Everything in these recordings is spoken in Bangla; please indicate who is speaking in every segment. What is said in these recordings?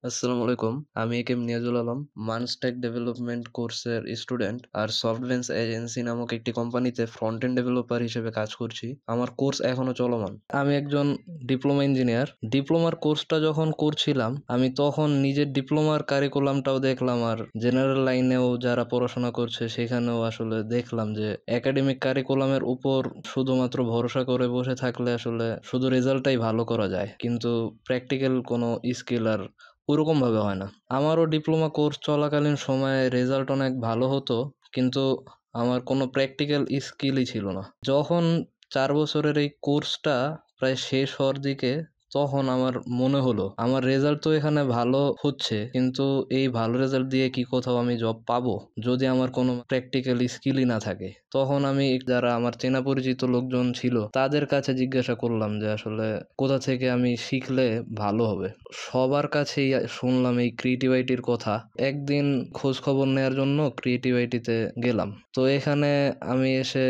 Speaker 1: আসসালামু আলাইকুম। আমি একেএম নিয়াজুল আলম। মানস্টেক ডেভেলপমেন্ট কোর্সের স্টুডেন্ট আর সফটবেঞ্চ এজেন্সি নামক একটি কোম্পানিতে ফ্রন্ট এন্ড ডেভেলপার হিসেবে কাজ করছি। আমার কোর্স এখনো চলমান। আমি একজন ডিপ্লোমা ইঞ্জিনিয়ার। ডিপ্লোমার কোর্সটা যখন করছিলাম, আমি তখন নিজের ডিপ্লোমার কারিকুলামটাও দেখলাম আর জেনারেল লাইনেও যারা পড়াশোনা করছে সেখানেও আসলে দেখলাম যে একাডেমিক কারিকুলামের উপর শুধুমাত্র ভরসা করে বসে থাকলে আসলে শুধু রেজাল্টটাই ভালো করা যায়। কিন্তু প্র্যাকটিক্যাল কোনো স্কিল আর ওরকমভাবে হয় না। আমারও ডিপ্লোমা কোর্স চলাকালীন সময়ে রেজাল্ট অনেক ভালো হতো, কিন্তু আমার কোনো প্র্যাকটিক্যাল স্কিলই ছিল না। যখন ৪ বছরের এই কোর্সটা প্রায় শেষ হওয়ার দিকে, তখন আমার মনে হলো আমার রেজাল্ট তো এখানে ভালো হচ্ছে, কিন্তু এই ভালো রেজাল্ট দিয়ে কি কোথাও আমি জব পাবো যদি আমার কোনো প্র্যাকটিক্যাল স্কিলই না থাকে। তখন আমি যারা আমার চেনা পরিচিত লোকজন ছিল তাদের কাছে জিজ্ঞাসা করলাম যে আসলে কোথা থেকে আমি শিখলে ভালো হবে। সবার কাছেই শুনলাম এই ক্রিয়েটিভ আইটির কথা। একদিন খোঁজ খবর নেওয়ার জন্য ক্রিয়েটিভ আইটিতে গেলাম। তো এখানে আমি এসে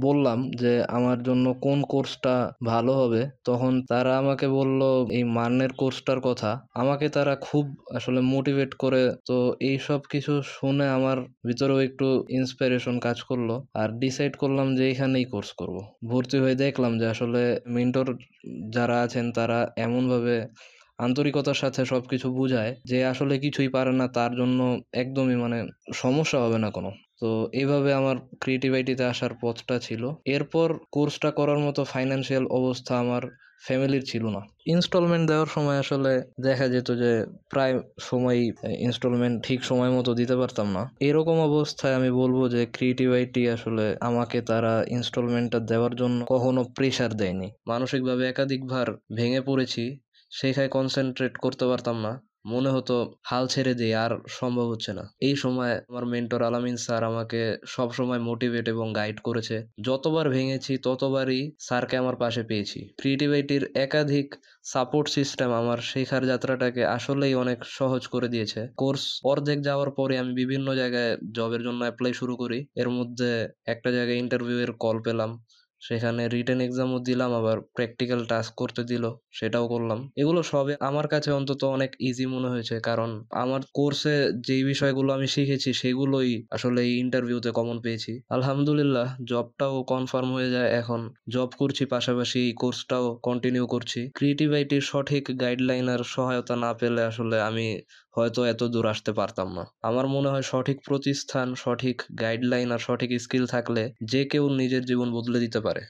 Speaker 1: বললাম যে আমার জন্য কোন কোর্সটা ভালো হবে। তখন তারা আমাকে বলল এই মানের কোর্সটার কথা। আমাকে তারা খুব আসলে মোটিভেট করে। তো এইসব কিছু শুনে আমার ভিতরেও একটু ইন্সপিরেশন কাজ করলো আর ডিসাইড করলাম যে এইখানেই কোর্স করব। ভর্তি হয়ে দেখলাম যে আসলে মেন্টর যারা আছেন তারা এমনভাবে আন্তরিকতার সাথে সবকিছু বুঝায় যে আসলে কিছুই পারে না তার জন্য একদমই সমস্যা হবে না কোনো। তো এইভাবে আমার ক্রিয়েটিভ আইটিতে আসার পথটা ছিল। এরপর কোর্সটা করার মতো ফাইন্যান্সিয়াল অবস্থা আমার ফ্যামিলির ছিল না। ইনস্টলমেন্ট দেওয়ার সময় আসলে দেখা যেত যে প্রায় সময়ই ইনস্টলমেন্ট ঠিক সময় মতো দিতে পারতাম না। এরকম অবস্থায় আমি বলবো যে ক্রিয়েটিভ আইটি আসলে আমাকে তারা ইনস্টলমেন্টটা দেওয়ার জন্য কখনো প্রেশার দেয়নি। মানসিকভাবে একাধিকবার ভেঙে পড়েছি। শেখায় কনসেনট্রেট করতে পারতাম না। মনে হতো হাল ছেড়ে দেই, আর সম্ভব হচ্ছে না। এই সময় আমার মেন্টর আলামিন স্যার আমাকে সবসময় মোটিভেট এবং গাইড করেছে। যতবার ভেঙেছি ততবারই স্যারকে আমার পাশে পেয়েছি। ক্রিয়েটিভিটির একাধিক সাপোর্ট সিস্টেম আমার শেখার যাত্রাটাকে আসলেই অনেক সহজ করে দিয়েছে। কোর্স অর্ধেক যাওয়ার পরে আমি বিভিন্ন জায়গায় জবের জন্য এপ্লাই শুরু করি। এর মধ্যে একটা জায়গায় ইন্টারভিউ এর কল পেলাম। সেখানে রিটেন এক্সামও দিলাম, আবার প্র্যাকটিক্যাল টাস্ক করতে দিল, সেটাও করলাম। এগুলো সবে আমার কাছে অন্তত অনেক ইজি মনে হয়েছে, কারণ আমার কোর্সে যেই বিষয়গুলো আমি শিখেছি সেগুলোই আসলে এই ইন্টারভিউতে কমন পেয়েছি। আলহামদুলিল্লাহ জবটাও কনফার্ম হয়ে যায় এখন। জব করছি, পাশাপাশি এই কোর্সটাও কন্টিনিউ করছি। ক্রিয়েটিভ আইটির সঠিক গাইডলাইন আর সহায়তা না পেলে আসলে আমি হয়তো এত দূর আসতে পারতাম না। আমার মনে হয় সঠিক প্রতিষ্ঠান, সঠিক গাইডলাইন আর সঠিক স্কিল থাকলে যে কেউ নিজের জীবন বদলে দিতে পারে।